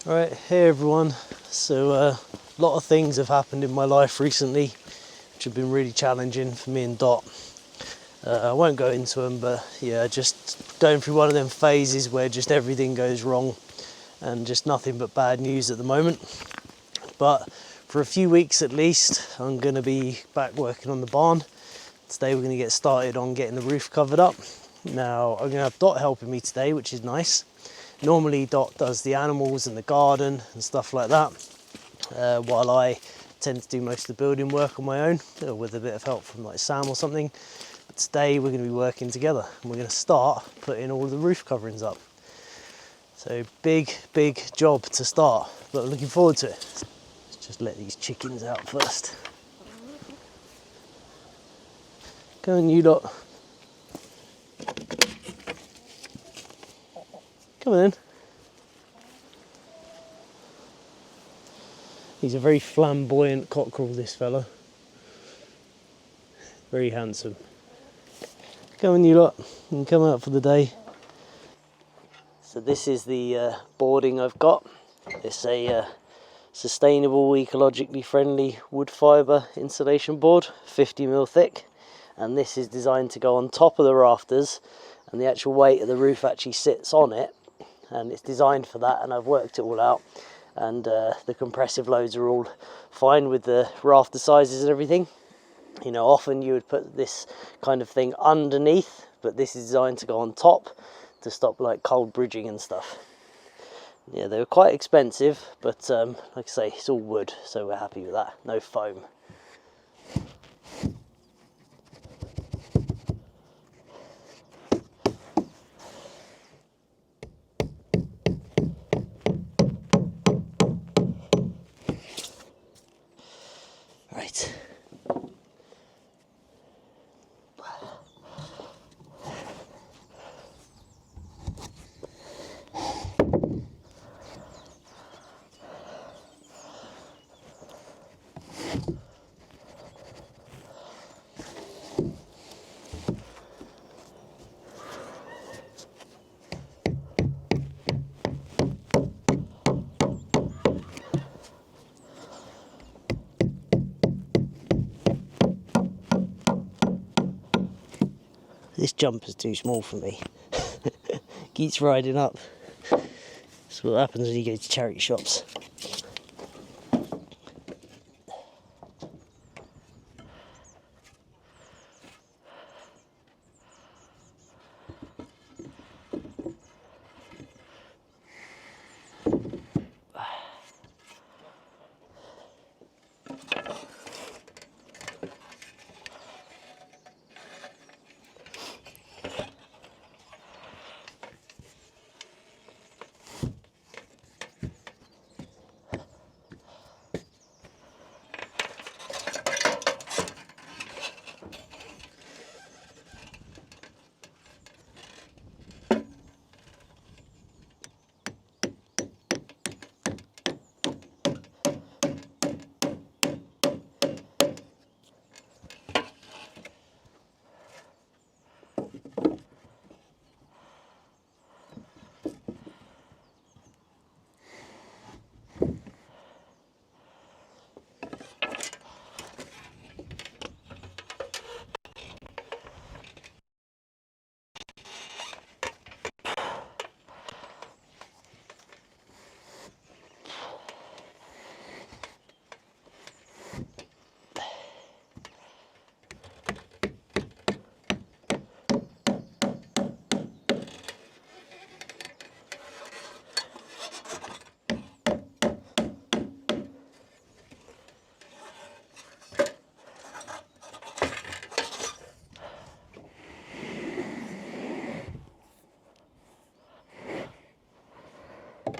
Right, hey everyone. So a lot of things have happened in my life recently which have been really challenging for me and Dot. I won't go into them, but yeah, just going through one of them phases where just everything goes wrong and just nothing but bad news at the moment. But for a few weeks at least, I'm going to be back working on the barn. Today we're going to get started on getting the roof covered up. Now I'm going to have Dot helping me today, which is nice. Normally Dot does the animals and the garden and stuff like that, while I tend to do most of the building work on my own, with a bit of help from like Sam or something. But today we're going to be working together and we're going to start putting all of the roof coverings up. So big job to start, but looking forward to it. Let's just let these chickens out first. Come on, you lot. Come on in. He's a very flamboyant cockerel, this fella. Very handsome. Come on, you lot. You can come out for the day. So this is the boarding I've got. It's a sustainable, ecologically friendly wood fibre insulation board, 50mm thick. And this is designed to go on top of the rafters, and the actual weight of the roof actually sits on it. And it's designed for that, and I've worked it all out. And the compressive loads are all fine with the rafter sizes and everything. You know, often you would put this kind of thing underneath, but this is designed to go on top to stop like cold bridging and stuff. Yeah, they were quite expensive, but like I say, it's all wood, so we're happy with that. No foam. Right. This jumper's too small for me. Keeps riding up. That's what happens when you go to charity shops.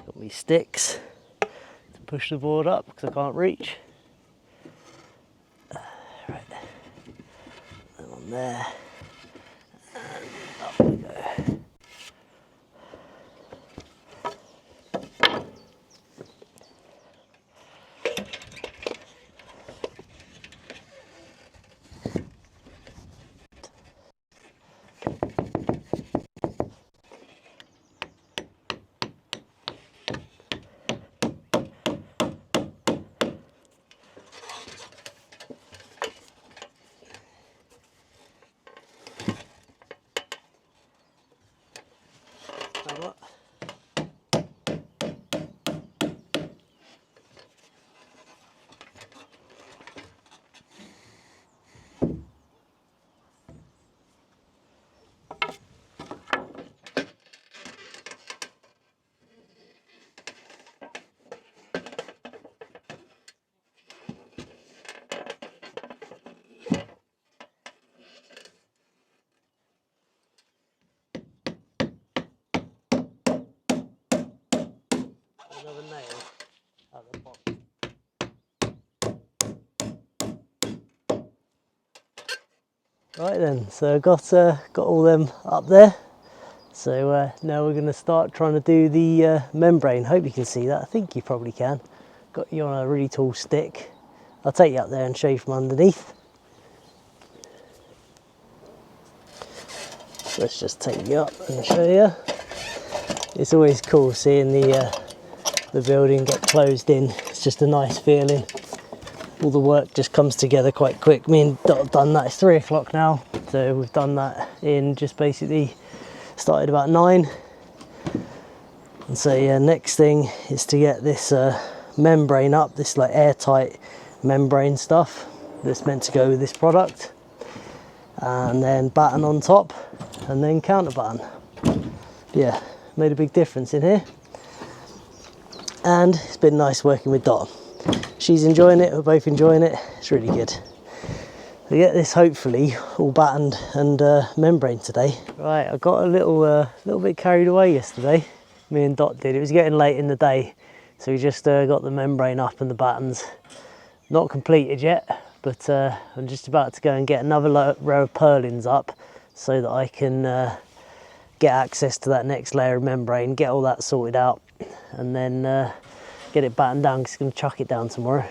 Got me sticks to push the board up because I can't reach. Right, and on there, and up we go. Right then, so got all them up there. So now we're going to start trying to do the membrane. Hope you can see that. I think you probably can. Got you on a really tall stick. I'll take you up there and show you from underneath. Let's just take you up and show you. It's always cool seeing the building get closed in. It's just a nice feeling. All the work just comes together quite quick. Me and Dot have done that. It's 3 o'clock now, so we've done that in just basically started about 9. And so yeah, next thing is to get this membrane up, this like airtight membrane stuff that's meant to go with this product, and then batten on top, and then counter batten. Yeah, made a big difference in here, and it's been nice working with Dot. She's enjoying it, we're both enjoying it. It's really good. We get this hopefully all battened and membrane today. Right, I got a little bit carried away yesterday. Me and Dot did. It was getting late in the day, so we just got the membrane up and the battens. Not completed yet, but I'm just about to go and get another row of purlins up so that I can get access to that next layer of membrane, get all that sorted out, and then get it battened down because I'm going to chuck it down tomorrow.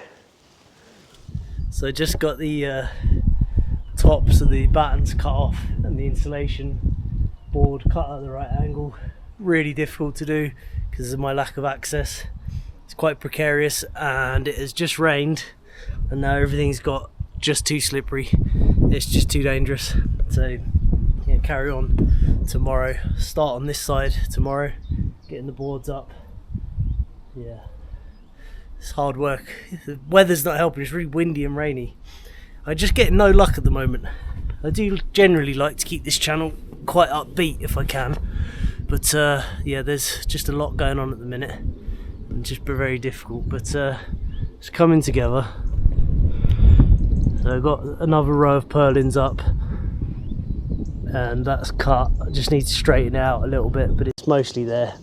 So I just got the tops of the battens cut off and the insulation board cut at the right angle. Really difficult to do because of my lack of access. It's quite precarious, and it has just rained and now everything's got just too slippery. It's just too dangerous. So yeah, carry on tomorrow. Start on this side tomorrow, getting the boards up. Yeah. It's hard work. The weather's not helping, it's really windy and rainy. I just get no luck at the moment. I do generally like to keep this channel quite upbeat if I can, but yeah, there's just a lot going on at the minute and just very difficult, but it's coming together. So I've got another row of purlins up and that's cut. I just need to straighten it out a little bit, but it's mostly there,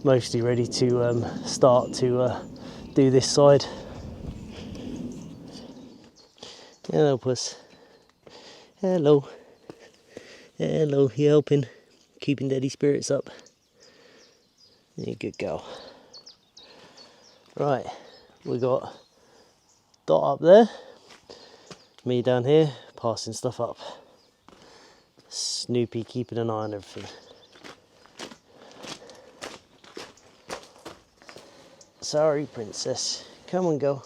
mostly ready to start to do this side. Hello, puss. Hello. Hello, you helping? Keeping Daddy's spirits up. You're a good girl. Right, we got Dot up there, me down here, passing stuff up. Snoopy keeping an eye on everything. Sorry, princess. Come on, go.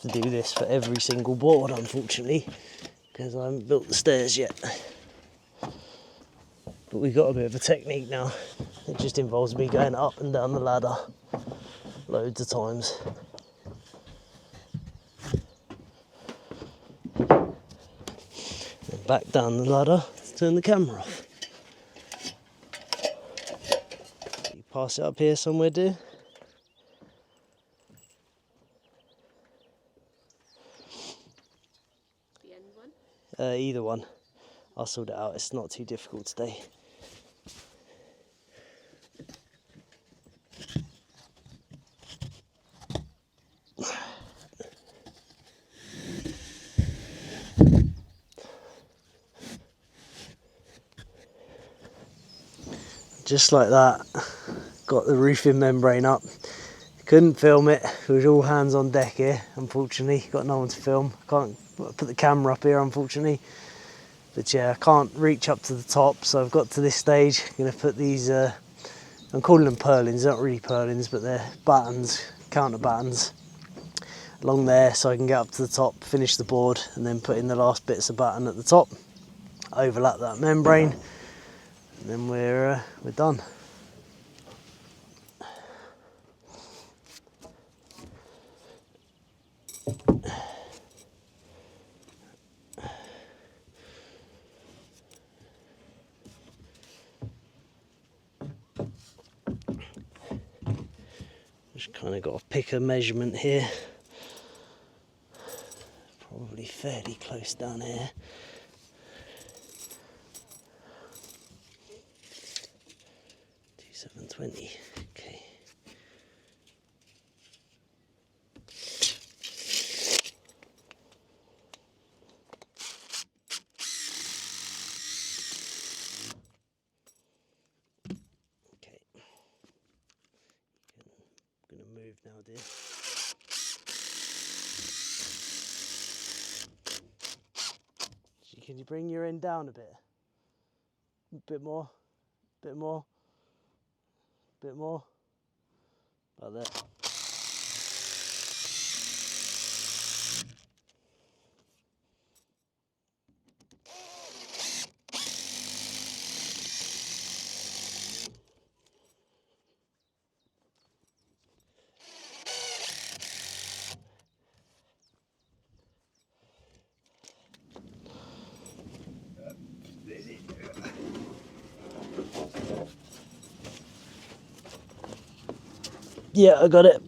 To do this for every single board, unfortunately, because I haven't built the stairs yet. But we've got a bit of a technique now. It just involves me going up and down the ladder loads of times. And back down the ladder to turn the camera off. You pass it up here somewhere, dear? The end one? Either one. I'll sort it out. It's not too difficult today. Just like that, got the roofing membrane up. Couldn't film it, it was all hands on deck here, unfortunately. Got no one to film. Can't put the camera up here, unfortunately. But yeah, I can't reach up to the top, so I've got to this stage. I'm gonna put these, I'm calling them purlins, they're not really purlins, but they're battens, counter battens, along there so I can get up to the top, finish the board, and then put in the last bits of batten at the top, overlap that membrane, and then we're done. Just kind of got to pick a measurement here. Probably fairly close down here. $2,720. Okay. I'm going to move now, dear. Can you bring your end down a bit? A bit more, bit more, bit more. About there. Yeah, I got it.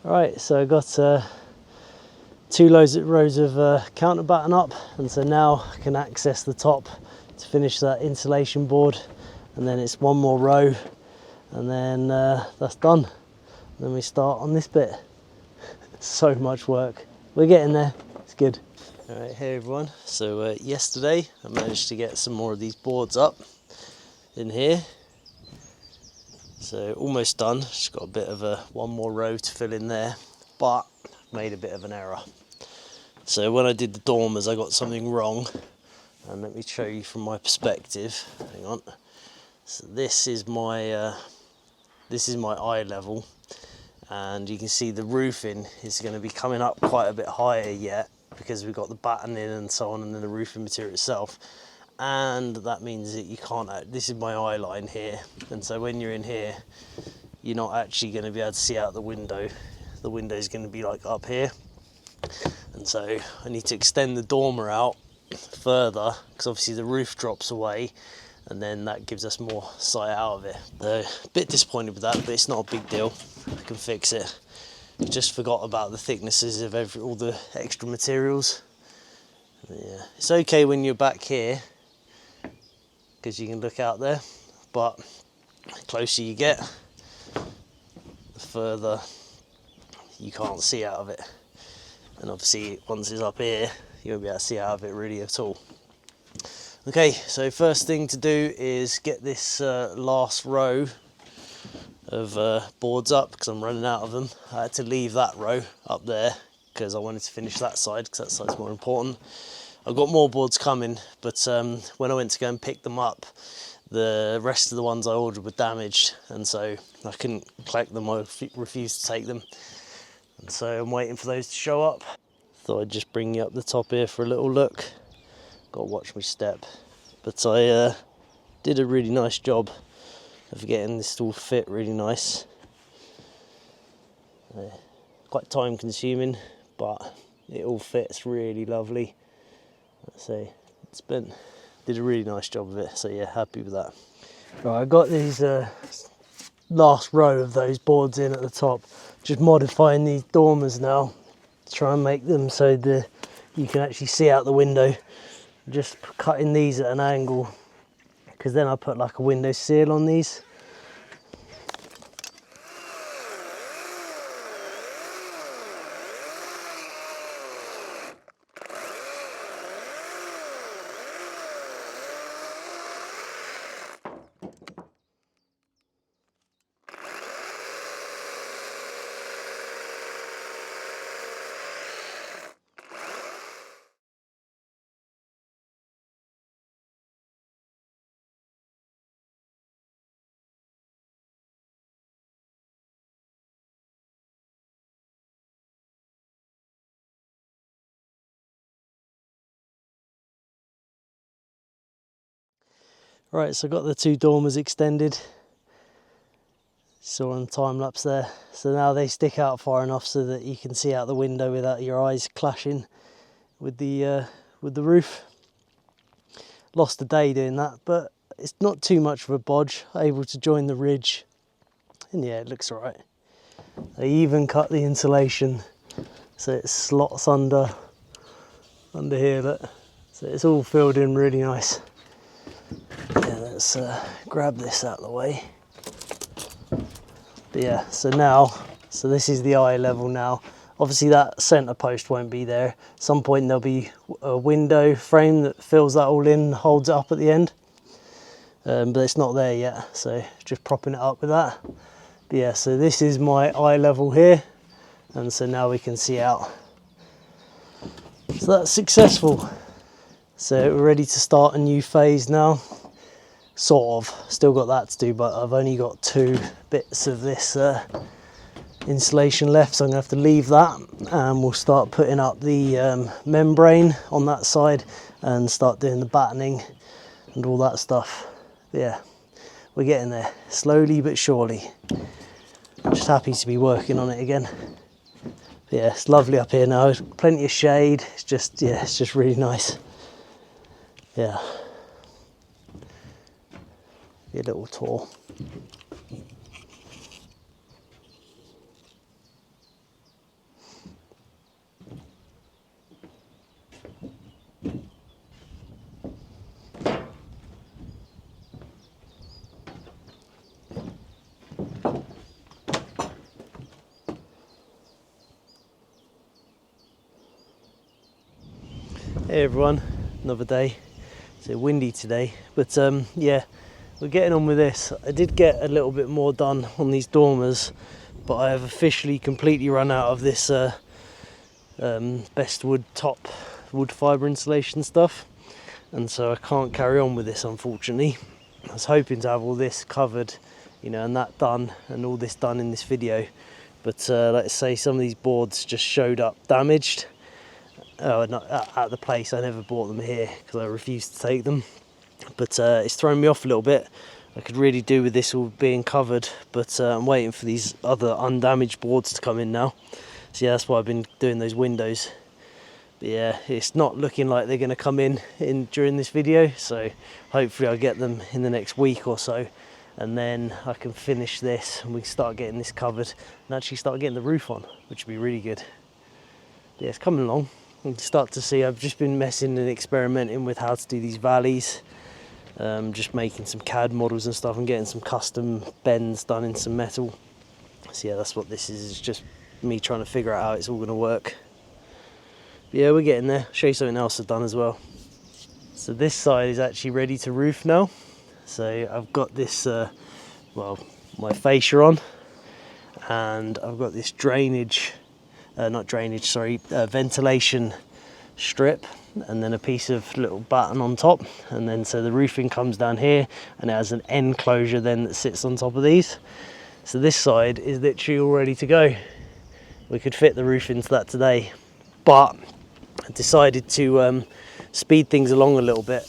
Right, so I got 2 rows of counter batten up, and so now I can access the top to finish that insulation board, and then it's 1 more row, and then that's done. Then we start on this bit. So much work. We're getting there. It's good. All right, hey everyone. So yesterday I managed to get some more of these boards up in here. So almost done. Just got a bit of 1 more row to fill in there, but made a bit of an error. So when I did the dormers, I got something wrong, and let me show you from my perspective. Hang on. So this is my eye level, and you can see the roofing is going to be coming up quite a bit higher yet, because we've got the batten in and so on, and then the roofing material itself. And that means that you can't, this is my eye line here, and so when you're in here, you're not actually going to be able to see out the window. The window is going to be like up here, and so I need to extend the dormer out further, because obviously the roof drops away, and then that gives us more sight out of it. A bit disappointed with that, but it's not a big deal. I can fix it. Just forgot about the thicknesses of all the extra materials. Yeah, it's okay when you're back here, because you can look out there, but the closer you get, the further you can't see out of it. And obviously once it's up here, you won't be able to see out of it really at all. Okay, so first thing to do is get this last row of boards up, because I'm running out of them. I had to leave that row up there because I wanted to finish that side, because that side's more important. I've got more boards coming, but when I went to go and pick them up, the rest of the ones I ordered were damaged, and so I couldn't collect them. I refused to take them, and so I'm waiting for those to show up. Thought I'd just bring you up the top here for a little look. Got to watch my step, but I did a really nice job of getting this to all fit really nice. Quite time consuming, but it all fits really lovely. So did a really nice job of it, so yeah, happy with that. Right, I got these last row of those boards in at the top, just modifying these dormers now to try and make them so you can actually see out the window. Just cutting these at an angle, because then I put like a window sill on these. Right, so I got the two dormers extended. Saw on time lapse there. So now they stick out far enough so that you can see out the window without your eyes clashing with the roof. Lost a day doing that, but it's not too much of a bodge. Able to join the ridge, and yeah, it looks alright. I even cut the insulation so it slots under here, look. So it's all filled in really nice. Yeah, let's grab this out of the way. But yeah, so this is the eye level now. Obviously that centre post won't be there. At some point there'll be a window frame that fills that all in and holds it up at the end. But it's not there yet, so just propping it up with that. But yeah, so this is my eye level here, and so now we can see out. So that's successful. So we're ready to start a new phase now. Sort of, still got that to do, but I've only got 2 bits of this insulation left, so I'm gonna have to leave that, and we'll start putting up the membrane on that side and start doing the battening and all that stuff. Yeah, we're getting there, slowly but surely. Just happy to be working on it again. Yeah, it's lovely up here now, plenty of shade. It's just really nice. Yeah, be a little tour. Hey everyone, another day. It's windy today, but yeah, we're getting on with this. I did get a little bit more done on these dormers, but I have officially completely run out of this best wood top wood fibre insulation stuff, and so I can't carry on with this, unfortunately. I was hoping to have all this covered, you know, and that done, and all this done in this video, but let's say some of these boards just showed up damaged. Oh, not at the place. I never bought them here because I refused to take them, but it's thrown me off a little bit. I could really do with this all being covered, but I'm waiting for these other undamaged boards to come in now. So yeah, that's why I've been doing those windows. But yeah, it's not looking like they're going to come in during this video, so hopefully I'll get them in the next week or so, and then I can finish this and we can start getting this covered and actually start getting the roof on, which would be really good. But yeah, it's coming along. You can start to see I've just been messing and experimenting with how to do these valleys, just making some CAD models and stuff and getting some custom bends done in some metal. So yeah, that's what this is. It's just me trying to figure out how it's all going to work. But yeah, we're getting there. I'll show you something else I've done as well. So this side is actually ready to roof now. So I've got this, well, my fascia on, and I've got this ventilation strip, and then a piece of little batten on top, and then so the roofing comes down here and it has an end closure then that sits on top of these. So this side is literally all ready to go. We could fit the roof into that today, but I decided to speed things along a little bit.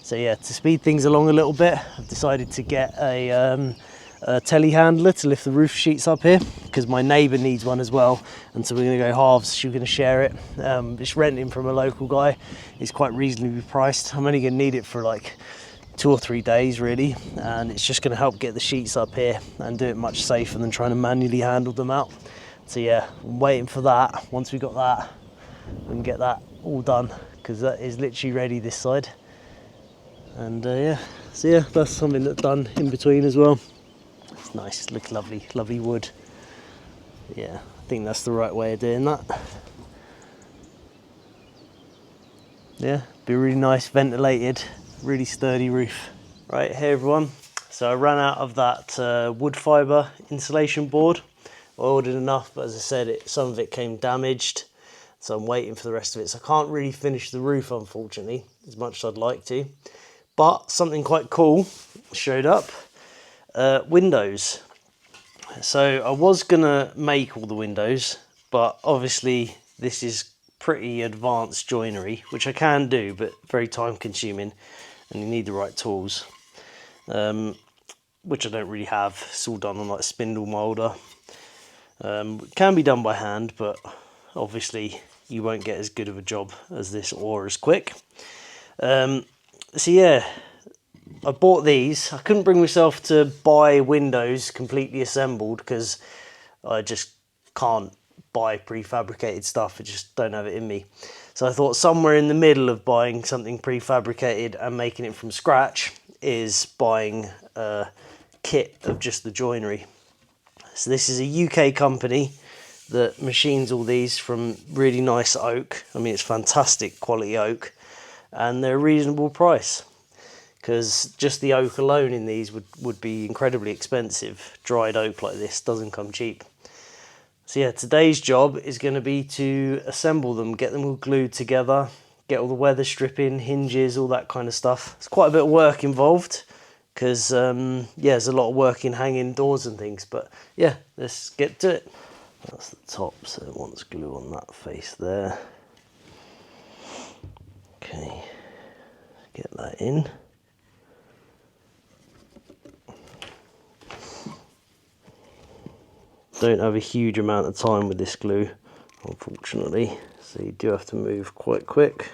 So yeah, to speed things along a little bit, I've decided to get a telehandler to lift the roof sheets up here, because my neighbour needs one as well, and so we're going to go halves. She's going to share it. It's renting from a local guy. It's quite reasonably priced. I'm only going to need it for like 2 or 3 days really, and it's just going to help get the sheets up here and do it much safer than trying to manually handle them out. So yeah, I'm waiting for that. Once we've got that, we can get that all done, because that is literally ready this side. And yeah, so yeah, that's something that's done in between as well. It's nice, looks lovely, lovely wood. Yeah, I think that's the right way of doing that. Yeah, be really nice, ventilated, really sturdy roof. Right, hey everyone. So I ran out of that wood fibre insulation board. I ordered enough, but as I said, some of it came damaged, so I'm waiting for the rest of it. So I can't really finish the roof, unfortunately, as much as I'd like to. But something quite cool showed up. Windows. So I was gonna make all the windows, but obviously this is pretty advanced joinery, which I can do, but very time consuming. and you need the right tools, which I don't really have. It's all done on like a spindle moulder. It can be done by hand, but obviously you won't get as good of a job as this or as quick. So yeah, I bought these. I couldn't bring myself to buy windows completely assembled because I just can't buy prefabricated stuff. I just don't have it in me. So I thought somewhere in the middle of buying something prefabricated and making it from scratch is buying a kit of just the joinery. So this is a UK company that machines all these from really nice oak. I mean, it's fantastic quality oak, and they're a reasonable price, because just the oak alone in these would be incredibly expensive. Dried oak like this doesn't come cheap. So yeah, today's job is going to be to assemble them, get them all glued together, get all the weather stripping, hinges, all that kind of stuff. It's quite a bit of work involved, because yeah, there's a lot of work in hanging doors and things, but yeah, let's get to it. That's the top, so it wants glue on that face there. Okay, get that in. Don't have a huge amount of time with this glue, unfortunately, so you do have to move quite quick.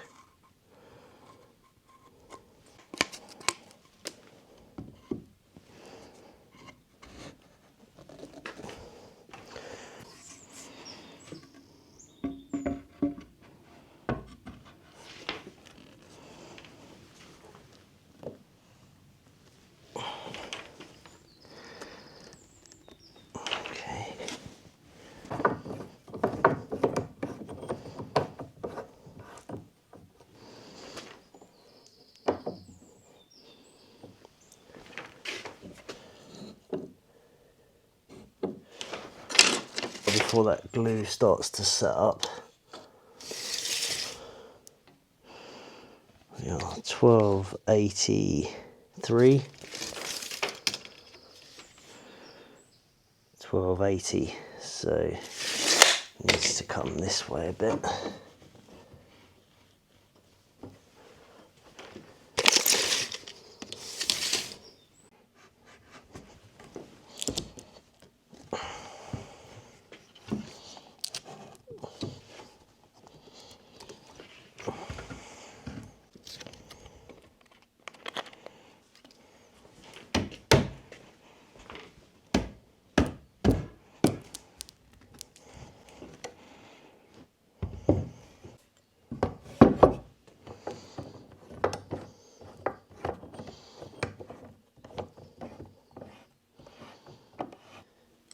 Before that glue starts to set up. We are 1283, 1280, so it needs to come this way a bit.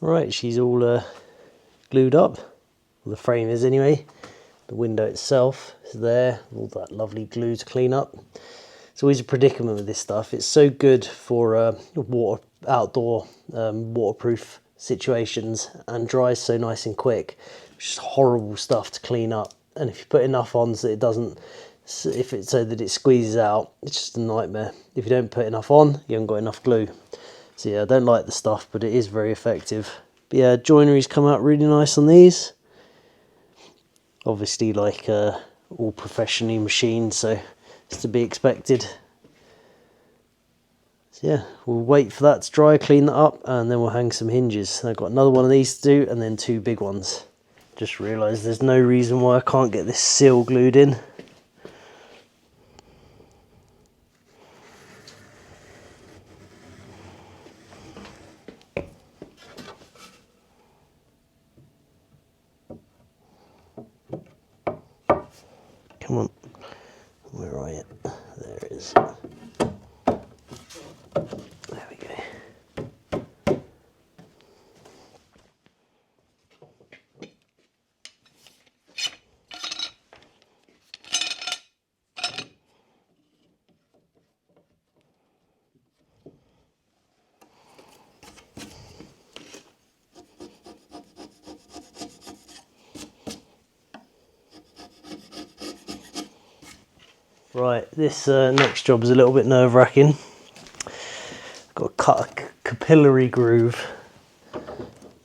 Right, she's all glued up. Well, the frame is anyway. The window itself is there, all that lovely glue to clean up. It's always a predicament with this stuff. It's so good for outdoor waterproof situations, and dries so nice and quick. It's just horrible stuff to clean up. And if you put enough on so it doesn't, if it's so that it squeezes out, it's just a nightmare. If you don't put enough on, you haven't got enough glue. So yeah, I don't like the stuff, but it is very effective. But yeah, joinery's come out really nice on these. Obviously, like all professionally machined, so it's to be expected. So yeah, we'll wait for that to dry, clean that up, and then we'll hang some hinges. I've got another one of these to do, and then two big ones. Just realised there's no reason why I can't get this seal glued in. Come on, where are you? There it is. There we go. Right, this next job is a little bit nerve-wracking. I've got to cut a capillary groove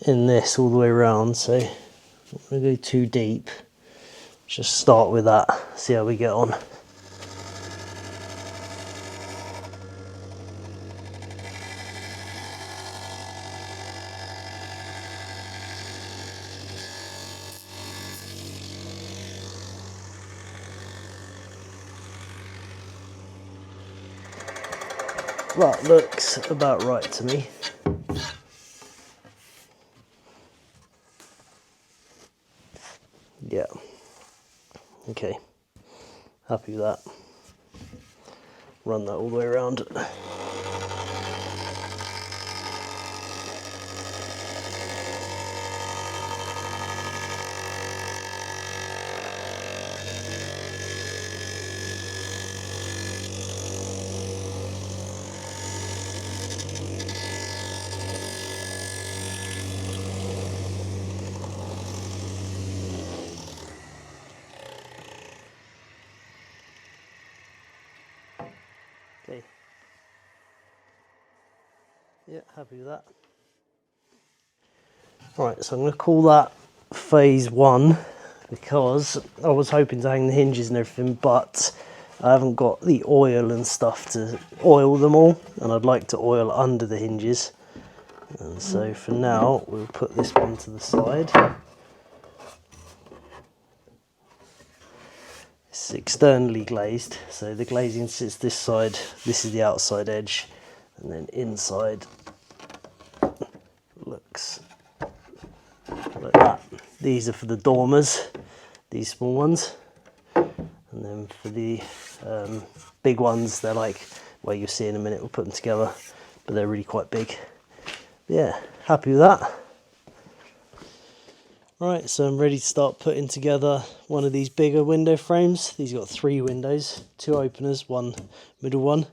in this all the way around, so I'm not going to go too deep. Just start with that, see how we get on. That looks about right to me. Yeah. Okay. Happy with that. Run that all the way around. Okay. Yeah, happy with that. Right, so I'm going to call that phase 1 because I was hoping to hang the hinges and everything, but I haven't got the oil and stuff to oil them all, and I'd like to oil under the hinges. And so for now, we'll put this one to the side. It's externally glazed, so the glazing sits this side, this is the outside edge, and then inside looks like that. These are for the dormers, these small ones, and then for the big ones, they're like, well, you'll see in a minute, we'll put them together, but they're really quite big. Yeah, happy with that. Right, so I'm ready to start putting together one of these bigger window frames. These got 3 windows, 2 openers, 1 middle one.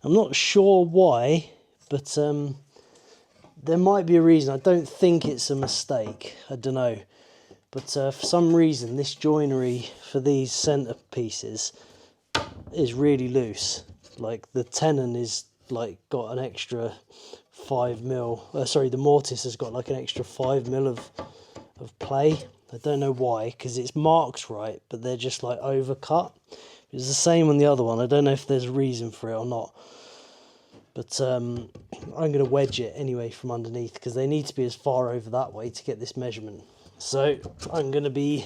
I'm not sure why, but there might be a reason. I don't think it's a mistake, I don't know. But for some reason, this joinery for these centre pieces is really loose. Like the tenon is like got an extra 5mm. Sorry, the mortise has got like an extra 5mm of play. I don't know why, because it's marked right, but they're just like overcut. It's the same on the other one. I don't know if there's a reason for it or not. But I'm going to wedge it anyway from underneath because they need to be as far over that way to get this measurement. So I'm going to be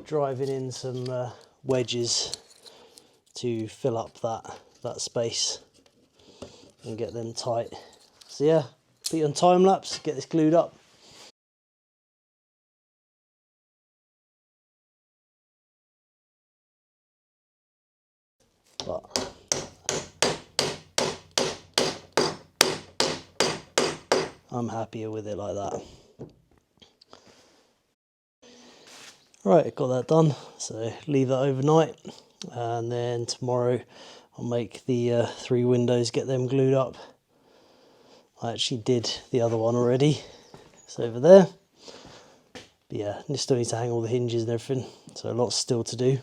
driving in some wedges to fill up that space and get them tight. So yeah, put it on time lapse, get this glued up. But I'm happier with it like that. Right, got that done, so leave that overnight, and then tomorrow I'll make the 3 windows, get them glued up. I actually did the other one already, it's over there. But yeah, you still need to hang all the hinges and everything, so lots still to do.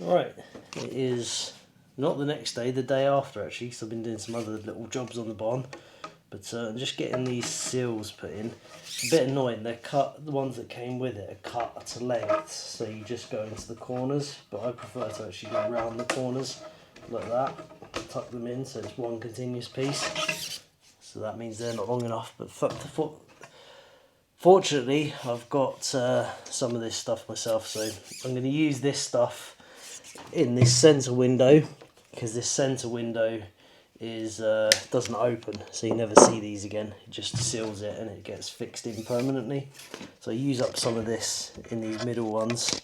Right, it is not the next day, the day after actually, because I've been doing some other little jobs on the barn. But I'm just getting these seals put in. It's a bit annoying, they're cut, the ones that came with it are cut to lengths, so you just go into the corners, but I prefer to actually go around the corners like that, tuck them in so it's one continuous piece. So that means they're not long enough, but fortunately I've got some of this stuff myself, so I'm going to use this stuff in this centre window, because this centre window is doesn't open, so you never see these again. It just seals it and it gets fixed in permanently. So I use up some of this in these middle ones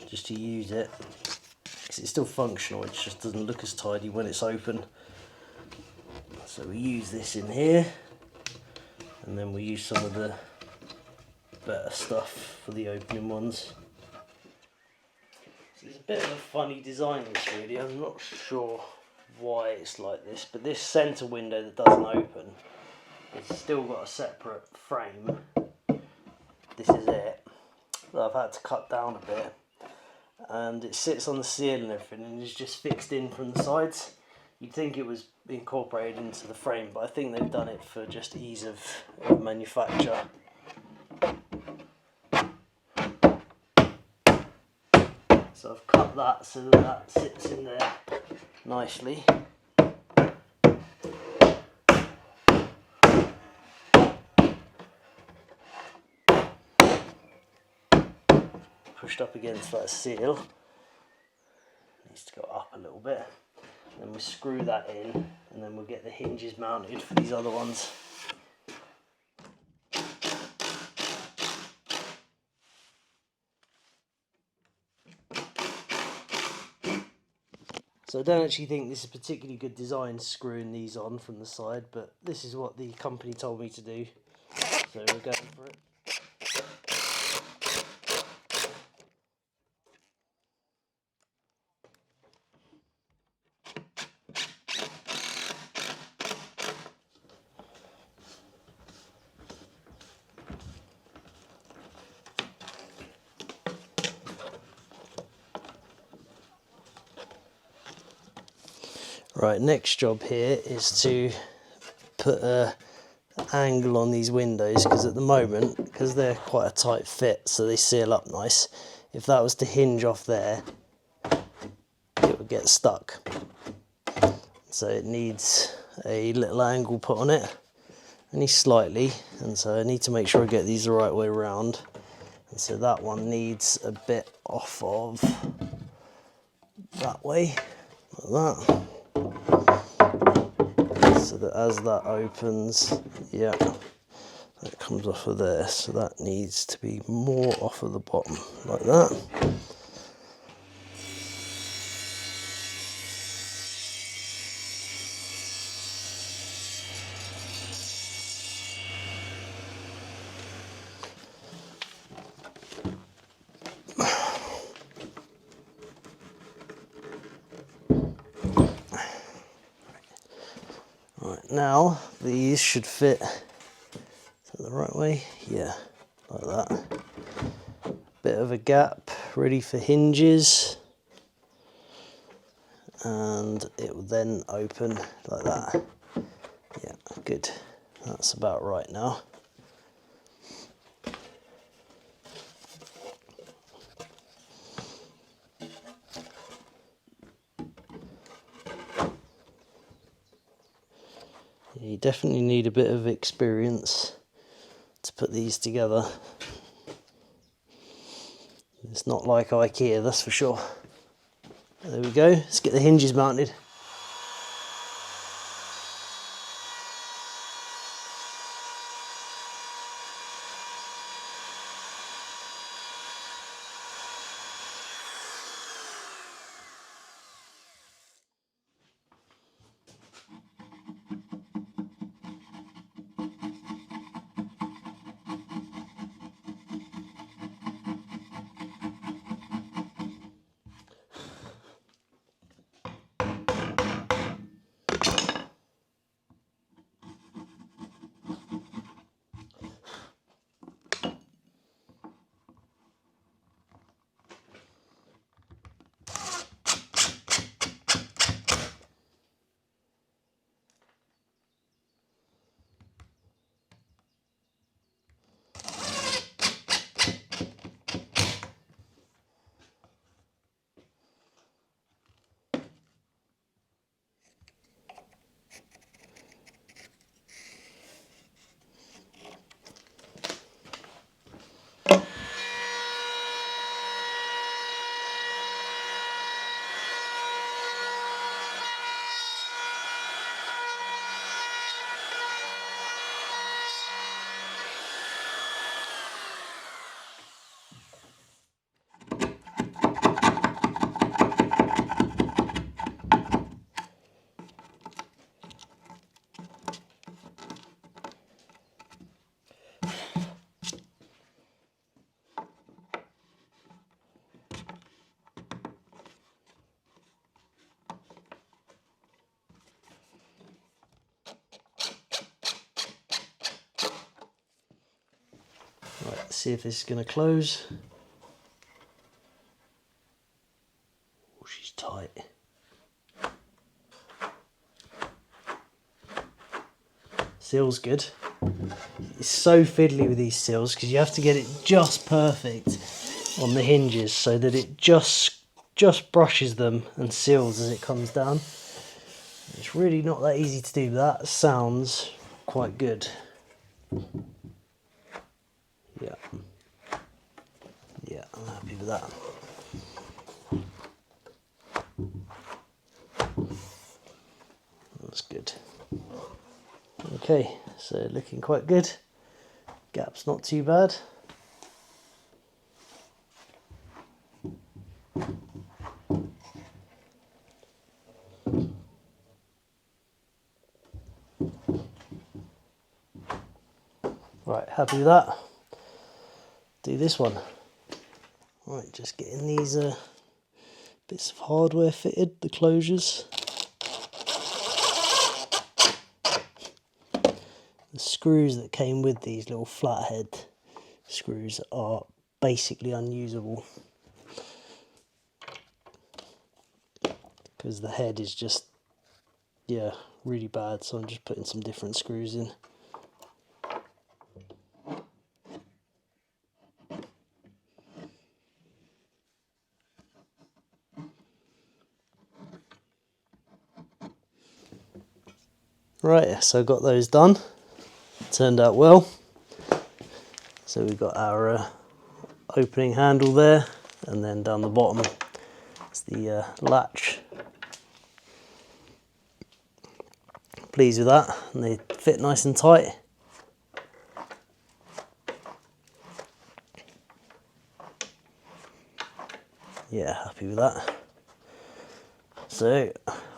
just to use it, because it's still functional, it just doesn't look as tidy when it's open. So we use this in here, and then we use some of the better stuff for the opening ones. So it's a bit of a funny design this really, I'm not sure why it's like this, but this centre window that doesn't open, it's still got a separate frame. This is it, that I've had to cut down a bit, and it sits on the ceiling and everything, and is just fixed in from the sides. You'd think it was incorporated into the frame, but I think they've done it for just ease of manufacture. So I've cut that so that sits in there nicely. pushed up against that seal. Needs to go up a little bit. Then we screw that in, and then we'll get the hinges mounted for these other ones. So I don't actually think this is a particularly good design, screwing these on from the side, but this is what the company told me to do, so we're going for it. Right, next job here is to put an angle on these windows, because at the moment, because they're quite a tight fit, so they seal up nice, if that was to hinge off there, it would get stuck. So it needs a little angle put on it, only slightly, and so I need to make sure I get these the right way around. And so that one needs a bit off of that way, like that. So that as that opens, yeah, that comes off of there. So that needs to be more off of the bottom, like that. Right, now these should fit. Is that the right way? Yeah, like that. Bit of a gap, ready for hinges, and it will then open like that. Yeah, good. That's about right now. You definitely need a bit of experience to put these together. It's not like IKEA, that's for sure. There we go, let's get the hinges mounted. Right, let's see if this is going to close. Oh, she's tight. Seal's good. It's so fiddly with these seals because you have to get it just perfect on the hinges so that it just brushes them and seals as it comes down. It's really not that easy to do, but that sounds quite good. Yeah, I'm happy with that. That's good. Okay, so looking quite good. Gap's not too bad. Right, happy with that. Do this one. Right, just getting these bits of hardware fitted, the closures. The screws that came with these little flathead screws are basically unusable because the head is just, yeah, really bad, so I'm just putting some different screws in. Right, so I got those done. Turned out well. So we've got our opening handle there, and then down the bottom is the latch. Pleased with that, and they fit nice and tight. Yeah, happy with that. So,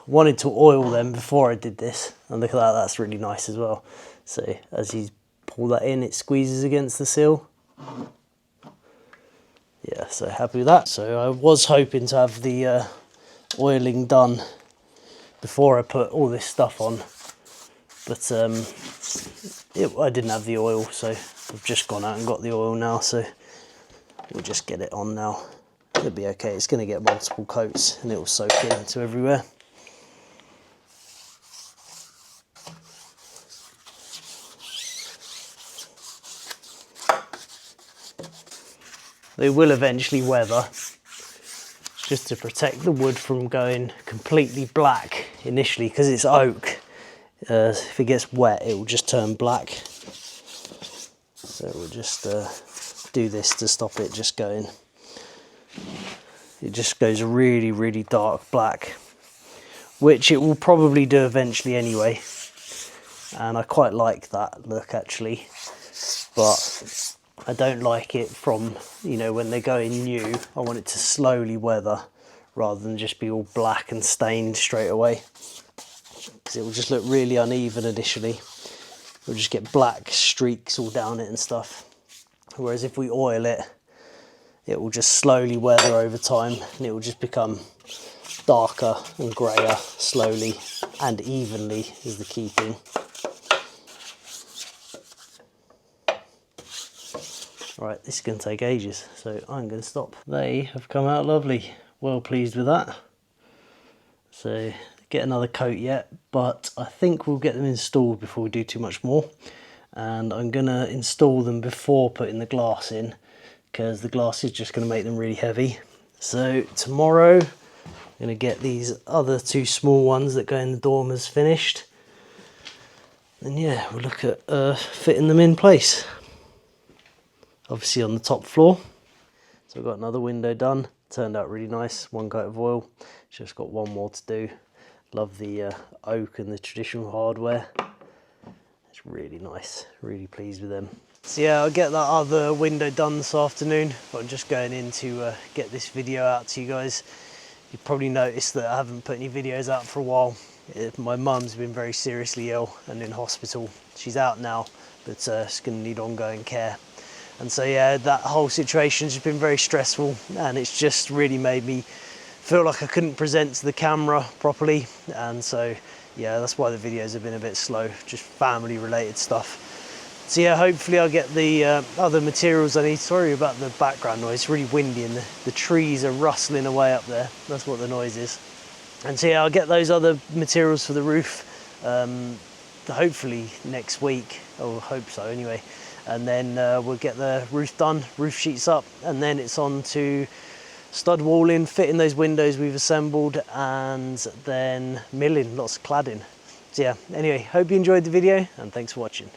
wanted to oil them before I did this, and look at that, that's really nice as well. So, as you pull that in, it squeezes against the seal. Yeah, so happy with that. So I was hoping to have the oiling done before I put all this stuff on, but I didn't have the oil, so I've just gone out and got the oil now, so we'll just get it on now. It'll be okay, it's going to get multiple coats and it will soak into everywhere. They will eventually weather, just to protect the wood from going completely black initially, because it's oak. If it gets wet, it will just turn black. So we'll just do this to stop it just going. It just goes really, really dark black, which it will probably do eventually anyway. And I quite like that look actually, but I don't like it from, you know, when they're going new. I want it to slowly weather rather than just be all black and stained straight away, because it will just look really uneven initially. We'll just get black streaks all down it and stuff. Whereas if we oil it, it will just slowly weather over time, and it will just become darker and greyer slowly and evenly is the key thing. Right, this is going to take ages, so I'm going to stop. They have come out lovely. Well pleased with that. So, get another coat yet, but I think we'll get them installed before we do too much more. And I'm going to install them before putting the glass in, because the glass is just going to make them really heavy. So tomorrow, I'm going to get these other two small ones that go in the dormers finished. And yeah, we'll look at fitting them in place. Obviously on the top floor. So I've got another window done. Turned out really nice. One coat of oil. Just got one more to do. Love the oak and the traditional hardware. It's really nice. Really pleased with them. So yeah, I'll get that other window done this afternoon. But I'm just going in to get this video out to you guys. You've probably noticed that I haven't put any videos out for a while. My mum's been very seriously ill and in hospital. She's out now, but she's going to need ongoing care. And so yeah, that whole situation's just been very stressful, and it's just really made me feel like I couldn't present to the camera properly. And so yeah, that's why the videos have been a bit slow, just family related stuff. So yeah, hopefully I'll get the other materials I need. Sorry about the background noise, it's really windy and the trees are rustling away up there. That's what the noise is. And so yeah, I'll get those other materials for the roof hopefully next week, or hope so anyway. And then we'll get the roof done, roof sheets up, and then it's on to stud walling, fitting those windows we've assembled, and then milling, lots of cladding. So yeah, anyway, hope you enjoyed the video, and thanks for watching.